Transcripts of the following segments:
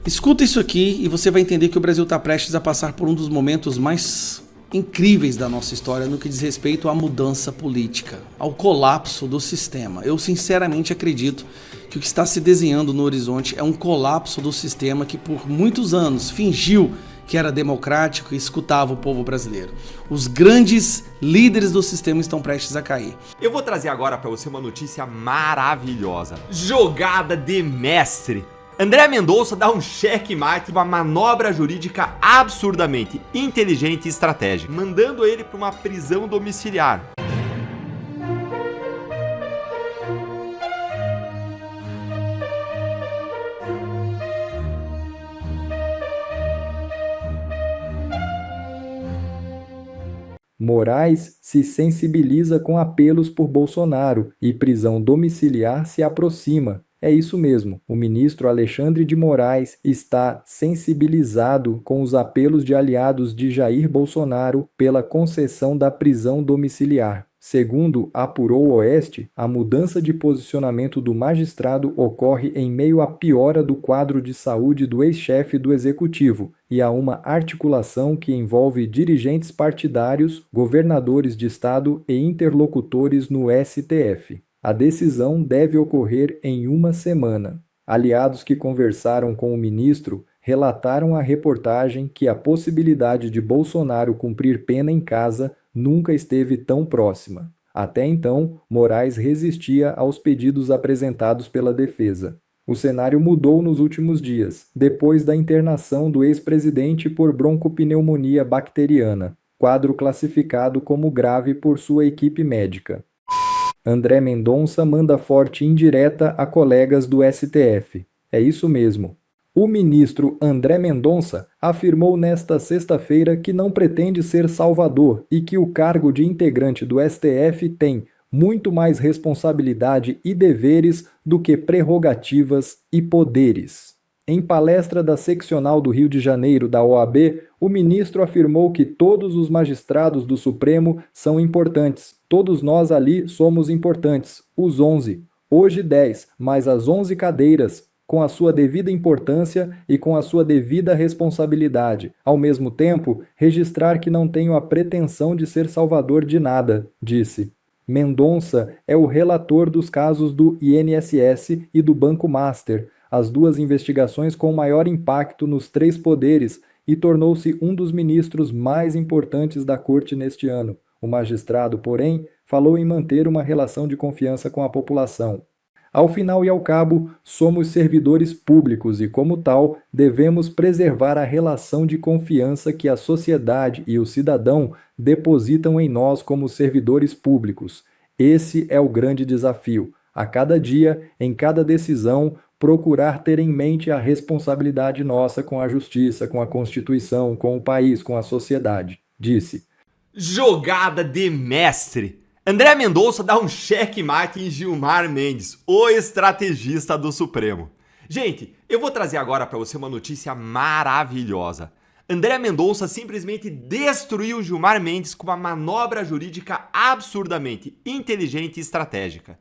Escuta isso aqui e você vai entender que o Brasil está prestes a passar por um dos momentos mais incríveis da nossa história no que diz respeito à mudança política, ao colapso do sistema. Eu sinceramente acredito que o que está se desenhando no horizonte é um colapso do sistema que por muitos anos fingiu que era democrático e escutava o povo brasileiro. Os grandes líderes do sistema estão prestes a cair. Eu vou trazer agora para você uma notícia maravilhosa. Jogada de mestre. André Mendonça dá um checkmate, uma manobra jurídica absurdamente inteligente e estratégica, mandando ele para uma prisão domiciliar. Moraes se sensibiliza com apelos por Bolsonaro e prisão domiciliar se aproxima. É isso mesmo, o ministro Alexandre de Moraes está sensibilizado com os apelos de aliados de Jair Bolsonaro pela concessão da prisão domiciliar. Segundo apurou o Oeste, a mudança de posicionamento do magistrado ocorre em meio à piora do quadro de saúde do ex-chefe do executivo e a uma articulação que envolve dirigentes partidários, governadores de estado e interlocutores no STF. A decisão deve ocorrer em uma semana. Aliados que conversaram com o ministro relataram à reportagem que a possibilidade de Bolsonaro cumprir pena em casa nunca esteve tão próxima. Até então, Moraes resistia aos pedidos apresentados pela defesa. O cenário mudou nos últimos dias, depois da internação do ex-presidente por broncopneumonia bacteriana, quadro classificado como grave por sua equipe médica. André Mendonça manda forte indireta a colegas do STF. É isso mesmo. O ministro André Mendonça afirmou nesta sexta-feira que não pretende ser salvador e que o cargo de integrante do STF tem muito mais responsabilidade e deveres do que prerrogativas e poderes. Em palestra da seccional do Rio de Janeiro da OAB, o ministro afirmou que todos os magistrados do Supremo são importantes. Todos nós ali somos importantes, os 11. Hoje 10, mas as 11 cadeiras, com a sua devida importância e com a sua devida responsabilidade. Ao mesmo tempo, registrar que não tenho a pretensão de ser salvador de nada, disse. Mendonça é o relator dos casos do INSS e do Banco Master, as duas investigações com maior impacto nos três poderes, e tornou-se um dos ministros mais importantes da corte neste ano. O magistrado, porém, falou em manter uma relação de confiança com a população. Ao final e ao cabo, somos servidores públicos e, como tal, devemos preservar a relação de confiança que a sociedade e o cidadão depositam em nós como servidores públicos. Esse é o grande desafio. A cada dia, em cada decisão, procurar ter em mente a responsabilidade nossa com a justiça, com a Constituição, com o país, com a sociedade, disse. Jogada de mestre. André Mendonça dá um checkmate em Gilmar Mendes, o estrategista do Supremo. Gente, eu vou trazer agora para você uma notícia maravilhosa. André Mendonça simplesmente destruiu Gilmar Mendes com uma manobra jurídica absurdamente inteligente e estratégica.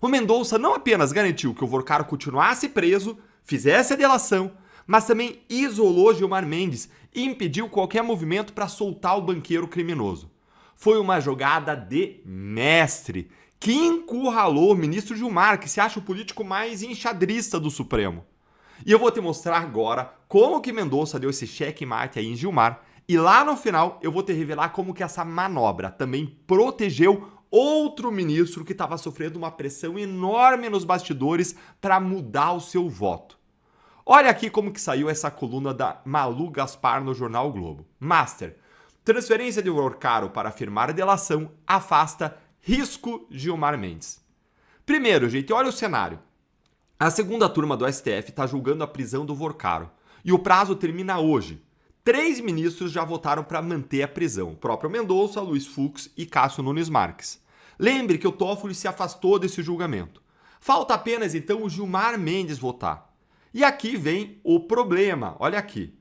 O Mendonça não apenas garantiu que o Vorcaro continuasse preso, fizesse a delação, mas também isolou Gilmar Mendes e impediu qualquer movimento para soltar o banqueiro criminoso. Foi uma jogada de mestre que encurralou o ministro Gilmar, que se acha o político mais enxadrista do Supremo. E eu vou te mostrar agora como que Mendonça deu esse checkmate aí em Gilmar, e lá no final eu vou te revelar como que essa manobra também protegeu outro ministro que estava sofrendo uma pressão enorme nos bastidores para mudar o seu voto. Olha aqui como que saiu essa coluna da Malu Gaspar no jornal o Globo. Master, transferência de Vorcaro para firmar delação afasta risco Gilmar Mendes. Primeiro, gente, olha o cenário. A segunda turma do STF está julgando a prisão do Vorcaro e o prazo termina hoje. 3 ministros já votaram para manter a prisão, o próprio Mendonça, Luiz Fux e Cássio Nunes Marques. Lembre que o Toffoli se afastou desse julgamento. Falta apenas então o Gilmar Mendes votar. E aqui vem o problema, olha aqui.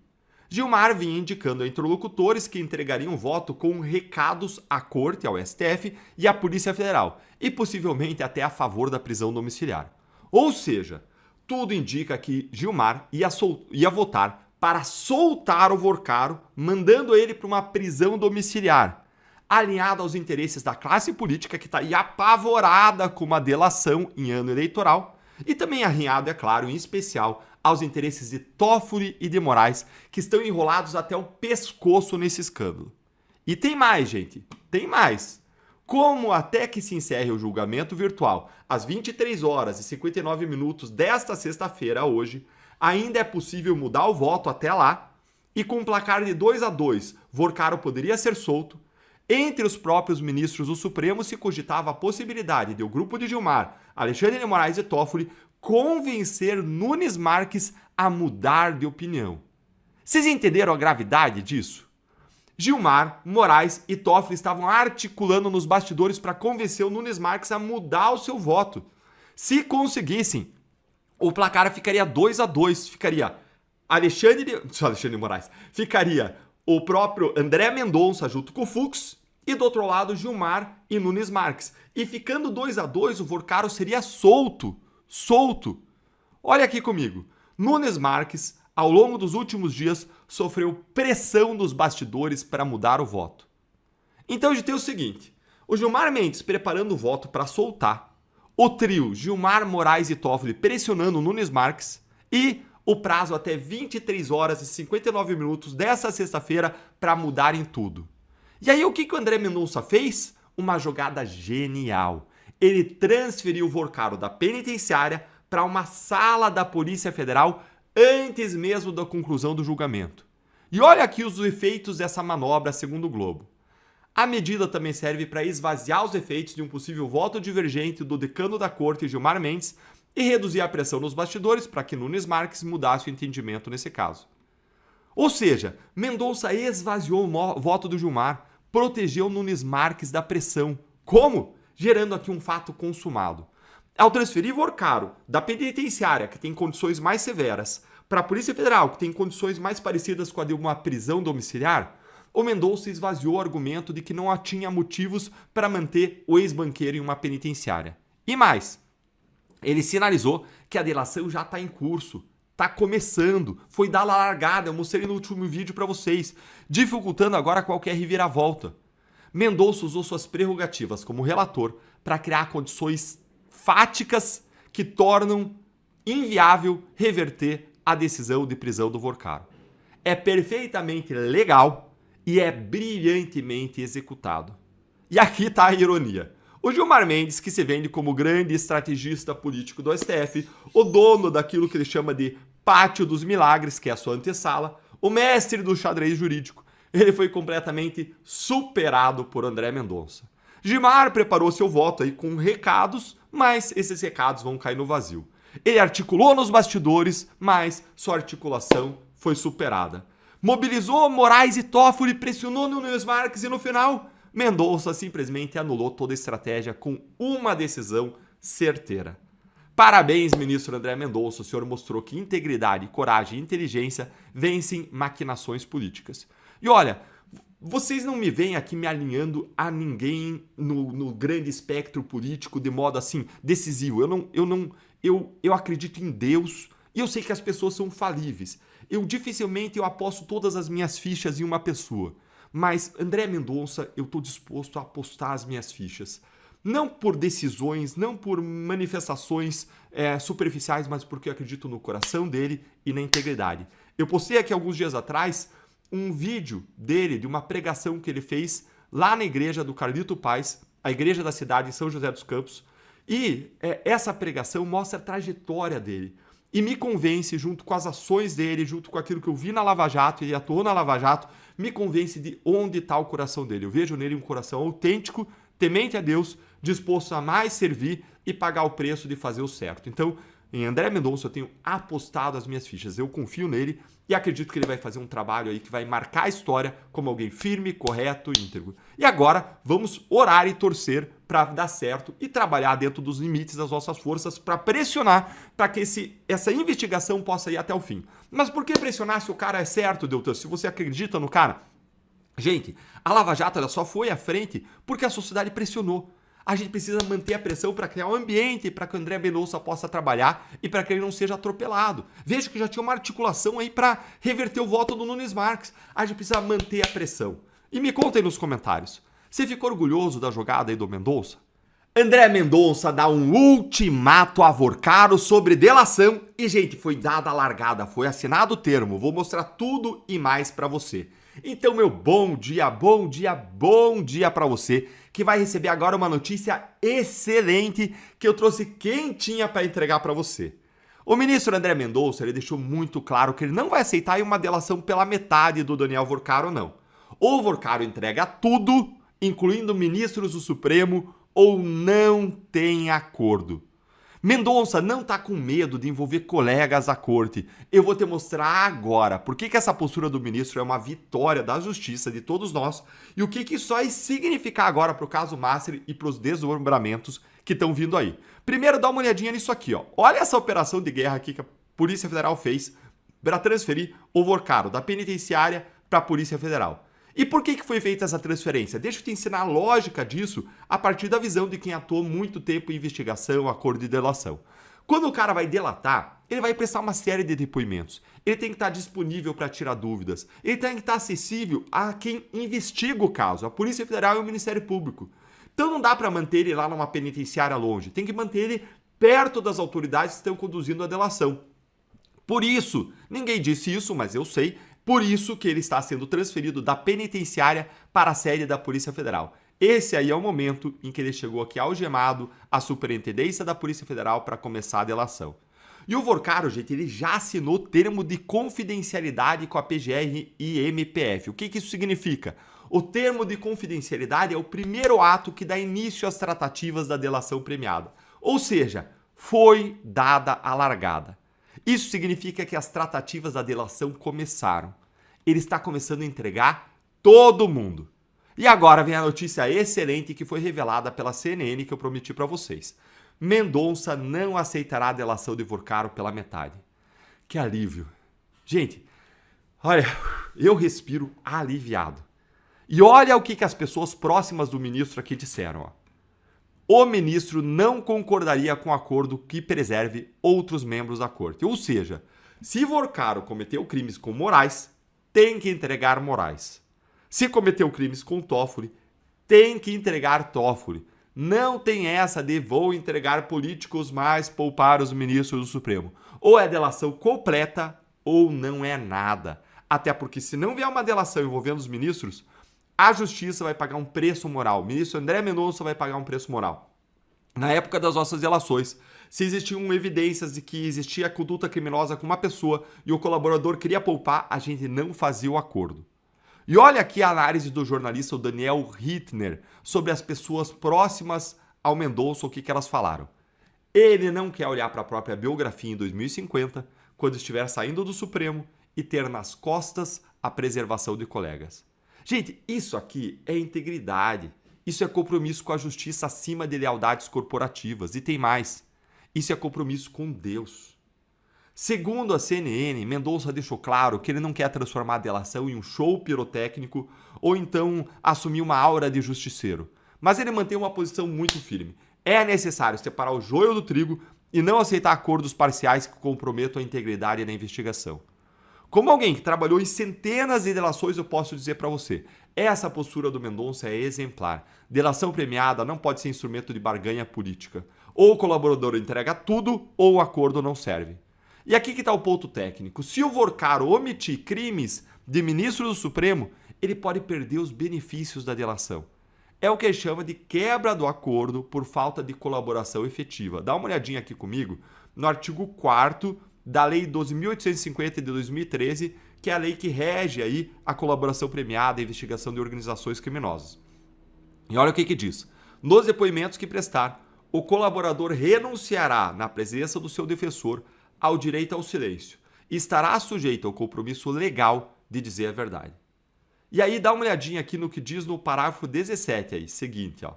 Gilmar vinha indicando a interlocutores que entregariam voto com recados à Corte, ao STF e à Polícia Federal, e possivelmente até a favor da prisão domiciliar. Ou seja, tudo indica que Gilmar ia votar para soltar o Vorcaro, mandando ele para uma prisão domiciliar, alinhado aos interesses da classe política que está aí apavorada com uma delação em ano eleitoral, e também alinhado, é claro, em especial, aos interesses de Toffoli e de Moraes, que estão enrolados até o pescoço nesse escândalo. E tem mais, gente, tem mais. Como até que se encerre o julgamento virtual às 23 horas e 59 minutos desta sexta-feira, hoje, ainda é possível mudar o voto até lá, e com um placar de 2-2, Vorcaro poderia ser solto. Entre os próprios ministros do Supremo se cogitava a possibilidade de o grupo de Gilmar, Alexandre de Moraes e Toffoli convencer Nunes Marques a mudar de opinião. Vocês entenderam a gravidade disso? Gilmar, Moraes e Toffoli estavam articulando nos bastidores para convencer o Nunes Marques a mudar o seu voto. Se conseguissem, o placar ficaria 2-2, ficaria Alexandre de Moraes, ficaria o próprio André Mendonça junto com o Fux e do outro lado Gilmar e Nunes Marques. E ficando 2-2, o Vorcaro seria solto. Olha aqui comigo. Nunes Marques, ao longo dos últimos dias, sofreu pressão dos bastidores para mudar o voto. Então a gente tem o seguinte, o Gilmar Mendes preparando o voto para soltar, o trio Gilmar, Moraes e Toffoli pressionando Nunes Marques e o prazo até 23 horas e 59 minutos dessa sexta-feira para mudarem tudo. E aí o que o André Mendonça fez? Uma jogada genial. Ele transferiu o Vorcaro da penitenciária para uma sala da Polícia Federal antes mesmo da conclusão do julgamento. E olha aqui os efeitos dessa manobra segundo o Globo. A medida também serve para esvaziar os efeitos de um possível voto divergente do decano da corte, Gilmar Mendes, e reduzir a pressão nos bastidores para que Nunes Marques mudasse o entendimento nesse caso. Ou seja, Mendonça esvaziou o voto do Gilmar, protegeu Nunes Marques da pressão. Como? Gerando aqui um fato consumado. Ao transferir Vorcaro da penitenciária, que tem condições mais severas, para a Polícia Federal, que tem condições mais parecidas com a de uma prisão domiciliar, o Mendonça esvaziou o argumento de que não tinha motivos para manter o ex-banqueiro em uma penitenciária. E mais, ele sinalizou que a delação já está em curso, está começando, foi dar a largada, eu mostrei no último vídeo para vocês, dificultando agora qualquer reviravolta. Mendonça usou suas prerrogativas como relator para criar condições fáticas que tornam inviável reverter a decisão de prisão do Vorcaro. É perfeitamente legal e é brilhantemente executado. E aqui está a ironia. O Gilmar Mendes, que se vende como grande estrategista político do STF, o dono daquilo que ele chama de Pátio dos Milagres, que é a sua antessala, o mestre do xadrez jurídico, ele foi completamente superado por André Mendonça. Gilmar preparou seu voto aí com recados, mas esses recados vão cair no vazio. Ele articulou nos bastidores, mas sua articulação foi superada. Mobilizou Moraes e Toffoli, pressionou Nunes Marques e no final, Mendonça simplesmente anulou toda a estratégia com uma decisão certeira. Parabéns, ministro André Mendonça, o senhor mostrou que integridade, coragem e inteligência vencem maquinações políticas. E olha, vocês não me veem aqui me alinhando a ninguém no grande espectro político de modo assim decisivo. Eu acredito em Deus e eu sei que as pessoas são falíveis. Dificilmente eu aposto todas as minhas fichas em uma pessoa. Mas André Mendonça, eu estou disposto a apostar as minhas fichas. Não por decisões, não por manifestações superficiais, mas porque eu acredito no coração dele e na integridade. Eu postei aqui alguns dias atrás um vídeo dele, de uma pregação que ele fez lá na igreja do Carlito Paes, a igreja da cidade de São José dos Campos. E essa pregação mostra a trajetória dele. E me convence, junto com as ações dele, junto com aquilo que eu vi na Lava Jato, ele atuou na Lava Jato, me convence de onde está o coração dele. Eu vejo nele um coração autêntico, temente a Deus, disposto a mais servir e pagar o preço de fazer o certo. Então, em André Mendonça eu tenho apostado as minhas fichas. Eu confio nele e acredito que ele vai fazer um trabalho aí que vai marcar a história como alguém firme, correto e íntegro. E agora, vamos orar e torcer para dar certo e trabalhar dentro dos limites das nossas forças para pressionar para que essa investigação possa ir até o fim. Mas por que pressionar se o cara é certo, Deltan? Se você acredita no cara? Gente, a Lava Jato ela só foi à frente porque a sociedade pressionou. A gente precisa manter a pressão para criar um ambiente para que o André Mendonça possa trabalhar e para que ele não seja atropelado. Veja que já tinha uma articulação aí para reverter o voto do Nunes Marques. A gente precisa manter a pressão. E me conta aí nos comentários, você ficou orgulhoso da jogada aí do Mendonça? André Mendonça dá um ultimato a Vorcaro sobre delação e, gente, foi dada a largada, foi assinado o termo. Vou mostrar tudo e mais para você. Então, meu bom dia para você, que vai receber agora uma notícia excelente que eu trouxe quentinha para entregar para você. O ministro André Mendonça, ele deixou muito claro que ele não vai aceitar uma delação pela metade do Daniel Vorcaro, não. Ou o Vorcaro entrega tudo, incluindo ministros do Supremo, ou não tem acordo. Mendonça não está com medo de envolver colegas à corte. Eu vou te mostrar agora por que essa postura do ministro é uma vitória da justiça de todos nós e o que isso vai significar agora para o caso Massari e para os desdobramentos que estão vindo aí. Primeiro, dá uma olhadinha nisso aqui, ó. Olha essa operação de guerra aqui que a Polícia Federal fez para transferir o Vorcaro da penitenciária para a Polícia Federal. E por que foi feita essa transferência? Deixa eu te ensinar a lógica disso a partir da visão de quem atuou muito tempo em investigação, acordo e delação. Quando o cara vai delatar, ele vai prestar uma série de depoimentos. Ele tem que estar disponível para tirar dúvidas. Ele tem que estar acessível a quem investiga o caso, a Polícia Federal e o Ministério Público. Então não dá para manter ele lá numa penitenciária longe. Tem que manter ele perto das autoridades que estão conduzindo a delação. Por isso, ninguém disse isso, mas eu sei, por isso que ele está sendo transferido da penitenciária para a sede da Polícia Federal. Esse aí é o momento em que ele chegou aqui algemado à superintendência da Polícia Federal para começar a delação. E o Vorcaro, gente, ele já assinou termo de confidencialidade com a PGR e MPF. O que isso significa? O termo de confidencialidade é o primeiro ato que dá início às tratativas da delação premiada. Ou seja, foi dada a largada. Isso significa que as tratativas da delação começaram. Ele está começando a entregar todo mundo. E agora vem a notícia excelente que foi revelada pela CNN que eu prometi para vocês. Mendonça não aceitará a delação de Vorcaro pela metade. Que alívio. Gente, olha, eu respiro aliviado. E olha o que as pessoas próximas do ministro aqui disseram, ó. O ministro não concordaria com o acordo que preserve outros membros da corte. Ou seja, se Vorcaro cometeu crimes com Moraes, tem que entregar Moraes. Se cometeu crimes com Toffoli, tem que entregar Toffoli. Não tem essa de vou entregar políticos, mas poupar os ministros do Supremo. Ou é delação completa ou não é nada. Até porque se não vier uma delação envolvendo os ministros, a justiça vai pagar um preço moral. O ministro André Mendonça vai pagar um preço moral. Na época das nossas delações, se existiam evidências de que existia conduta criminosa com uma pessoa e o colaborador queria poupar, a gente não fazia o acordo. E olha aqui a análise do jornalista Daniel Hittner sobre as pessoas próximas ao Mendonça, o que elas falaram. Ele não quer olhar para a própria biografia em 2050, quando estiver saindo do Supremo, e ter nas costas a preservação de colegas. Gente, isso aqui é integridade. Isso é compromisso com a justiça acima de lealdades corporativas. E tem mais. Isso é compromisso com Deus. Segundo a CNN, Mendonça deixou claro que ele não quer transformar a delação em um show pirotécnico ou então assumir uma aura de justiceiro. Mas ele mantém uma posição muito firme. É necessário separar o joio do trigo e não aceitar acordos parciais que comprometam a integridade da investigação. Como alguém que trabalhou em centenas de delações, eu posso dizer para você, essa postura do Mendonça é exemplar. Delação premiada não pode ser instrumento de barganha política. Ou o colaborador entrega tudo, ou o acordo não serve. E aqui que está o ponto técnico. Se o Vorcaro omitir crimes de ministro do Supremo, ele pode perder os benefícios da delação. É o que ele chama de quebra do acordo por falta de colaboração efetiva. Dá uma olhadinha aqui comigo no artigo 4º da Lei 12.850 de 2013, que é a lei que rege aí a colaboração premiada e investigação de organizações criminosas. E olha o que diz. Nos depoimentos que prestar, o colaborador renunciará, na presença do seu defensor, ao direito ao silêncio e estará sujeito ao compromisso legal de dizer a verdade. E aí dá uma olhadinha aqui no que diz no parágrafo 17 aí, seguinte, ó.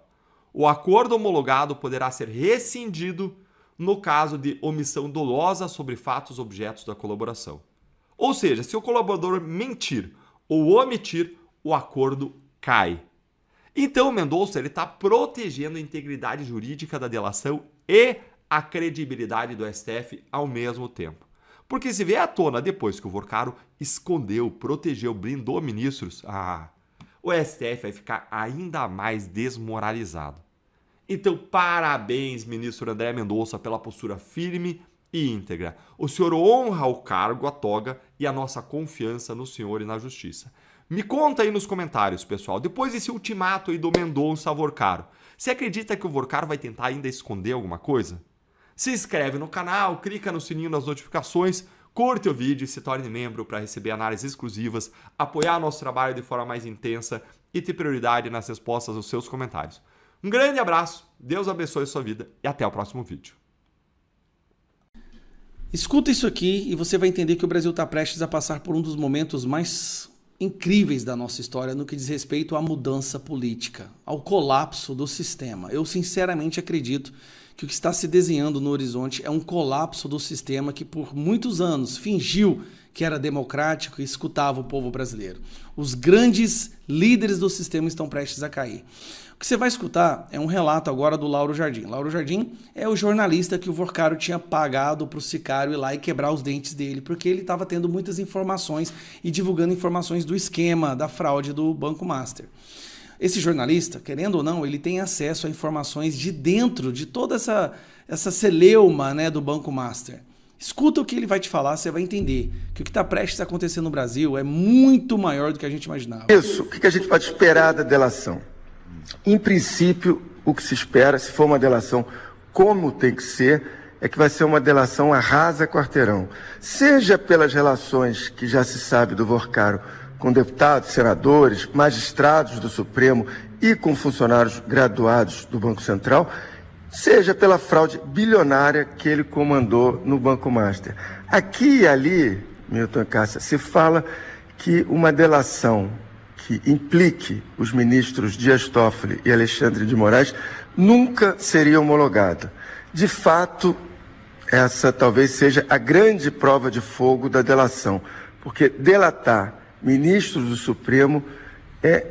O acordo homologado poderá ser rescindido no caso de omissão dolosa sobre fatos objetos da colaboração. Ou seja, se o colaborador mentir ou omitir, o acordo cai. Então o Mendonça está protegendo a integridade jurídica da delação e a credibilidade do STF ao mesmo tempo. Porque se vier à tona depois que o Vorcaro escondeu, protegeu, blindou ministros, o STF vai ficar ainda mais desmoralizado. Então, parabéns, ministro André Mendonça, pela postura firme e íntegra. O senhor honra o cargo, a toga e a nossa confiança no senhor e na justiça. Me conta aí nos comentários, pessoal, depois desse ultimato aí do Mendonça ao Vorcaro, você acredita que o Vorcaro vai tentar ainda esconder alguma coisa? Se inscreve no canal, clica no sininho das notificações, curte o vídeo e se torne membro para receber análises exclusivas, apoiar nosso trabalho de forma mais intensa e ter prioridade nas respostas aos seus comentários. Um grande abraço, Deus abençoe a sua vida e até o próximo vídeo. Escuta isso aqui e você vai entender que o Brasil está prestes a passar por um dos momentos mais incríveis da nossa história no que diz respeito à mudança política, ao colapso do sistema. Eu sinceramente acredito que o que está se desenhando no horizonte é um colapso do sistema que por muitos anos fingiu que era democrático e escutava o povo brasileiro. Os grandes líderes do sistema estão prestes a cair. O que você vai escutar é um relato agora do Lauro Jardim. Lauro Jardim é o jornalista que o Vorcaro tinha pagado para o sicário ir lá e quebrar os dentes dele, porque ele estava tendo muitas informações e divulgando informações do esquema, da fraude do Banco Master. Esse jornalista, querendo ou não, ele tem acesso a informações de dentro de toda essa celeuma, né, do Banco Master. Escuta o que ele vai te falar, você vai entender que o que está prestes a acontecer no Brasil é muito maior do que a gente imaginava. Isso, o que a gente pode esperar da delação? Em princípio, o que se espera, se for uma delação como tem que ser, é que vai ser uma delação arrasa quarteirão. Seja pelas relações que já se sabe do Vorcaro com deputados, senadores, magistrados do Supremo e com funcionários graduados do Banco Central, seja pela fraude bilionária que ele comandou no Banco Master. Aqui e ali, Milton Cássia, se fala que uma delação que implique os ministros Dias Toffoli e Alexandre de Moraes nunca seria homologada. De fato, essa talvez seja a grande prova de fogo da delação, porque delatar ministros do Supremo é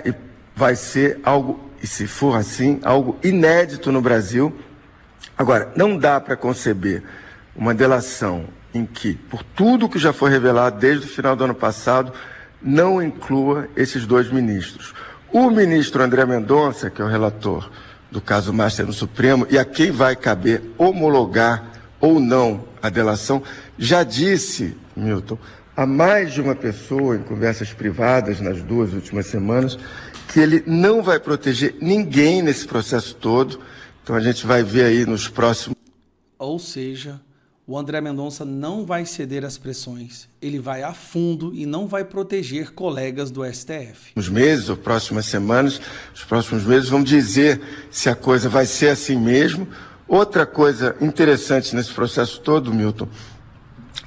e vai ser algo, e se for assim, algo inédito no Brasil. Agora, não dá para conceber uma delação em que, por tudo que já foi revelado desde o final do ano passado, não inclua esses dois ministros. O ministro André Mendonça, que é o relator do caso Master no Supremo, e a quem vai caber homologar ou não a delação, já disse, Milton, a mais de uma pessoa em conversas privadas nas 2 últimas semanas, que ele não vai proteger ninguém nesse processo todo. Então a gente vai ver aí nos próximos... Ou seja, o André Mendonça não vai ceder às pressões, ele vai a fundo e não vai proteger colegas do STF. Nos meses ou próximas semanas, os próximos meses vão dizer se a coisa vai ser assim mesmo. Outra coisa interessante nesse processo todo, Milton,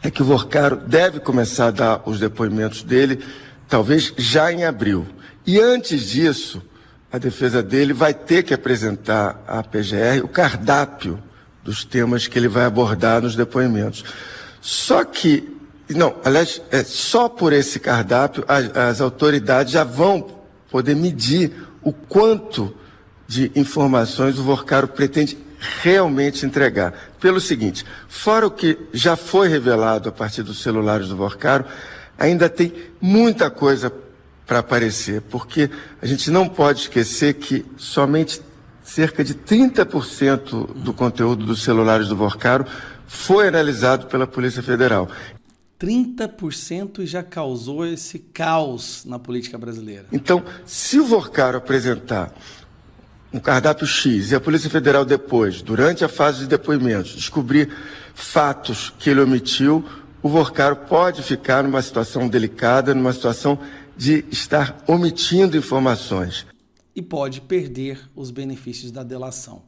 é que o Vorcaro deve começar a dar os depoimentos dele, talvez já em abril. E antes disso, a defesa dele vai ter que apresentar à PGR o cardápio dos temas que ele vai abordar nos depoimentos. Só que, não, aliás, só por esse cardápio as autoridades já vão poder medir o quanto de informações o Vorcaro pretende realmente entregar. Pelo seguinte, fora o que já foi revelado a partir dos celulares do Vorcaro, ainda tem muita coisa para aparecer, porque a gente não pode esquecer que somente cerca de 30% do conteúdo dos celulares do Vorcaro foi analisado pela Polícia Federal. 30% já causou esse caos na política brasileira. Então, se o Vorcaro apresentar um cardápio X e a Polícia Federal depois, durante a fase de depoimentos, descobrir fatos que ele omitiu, o Vorcaro pode ficar numa situação delicada, numa situação de estar omitindo informações. E pode perder os benefícios da delação.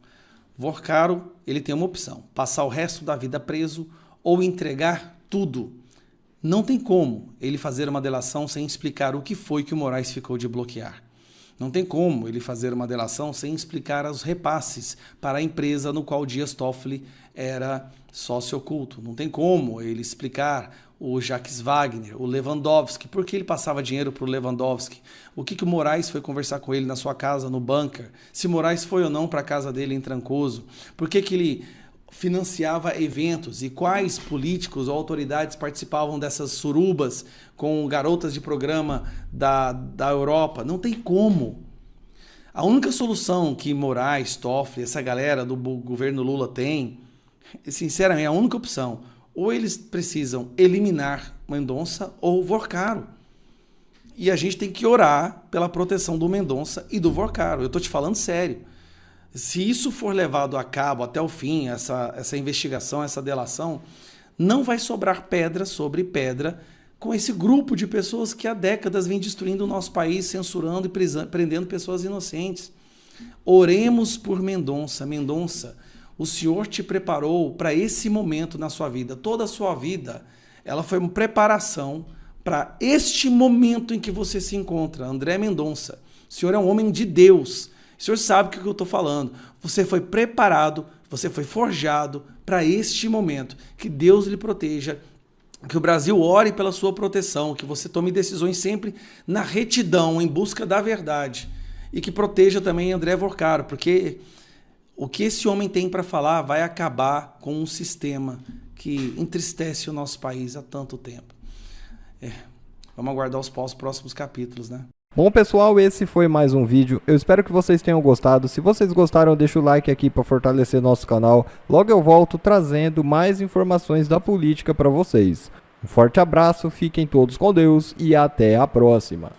Vorcaro, ele tem uma opção, passar o resto da vida preso ou entregar tudo. Não tem como ele fazer uma delação sem explicar o que foi que o Moraes ficou de bloquear. Não tem como ele fazer uma delação sem explicar os repasses para a empresa no qual Dias Toffoli era sócio oculto. Não tem como ele explicar o Jacques Wagner, o Lewandowski. Por que ele passava dinheiro para o Lewandowski? O que o Moraes foi conversar com ele na sua casa, no bunker? Se Moraes foi ou não para a casa dele em Trancoso? Por que ele financiava eventos e quais políticos ou autoridades participavam dessas surubas com garotas de programa da Europa? Não tem como. A única solução que Moraes, Toffoli, essa galera do governo Lula tem, sinceramente, é a única opção. Ou eles precisam eliminar Mendonça ou Vorcaro. E a gente tem que orar pela proteção do Mendonça e do Vorcaro. Eu estou te falando sério. Se isso for levado a cabo até o fim, essa investigação, essa delação, não vai sobrar pedra sobre pedra com esse grupo de pessoas que há décadas vem destruindo o nosso país, censurando e prendendo pessoas inocentes. Oremos por Mendonça. Mendonça, o Senhor te preparou para esse momento na sua vida. Toda a sua vida, ela foi uma preparação para este momento em que você se encontra. André Mendonça, o Senhor é um homem de Deus. O Senhor sabe o que eu estou falando. Você foi preparado, você foi forjado para este momento. Que Deus lhe proteja, que o Brasil ore pela sua proteção, que você tome decisões sempre na retidão, em busca da verdade. E que proteja também André Vorcaro, porque o que esse homem tem para falar vai acabar com um sistema que entristece o nosso país há tanto tempo. Vamos aguardar os próximos capítulos, né? Bom, pessoal, esse foi mais um vídeo. Eu espero que vocês tenham gostado. Se vocês gostaram, deixa o like aqui para fortalecer nosso canal. Logo eu volto trazendo mais informações da política para vocês. Um forte abraço, fiquem todos com Deus e até a próxima.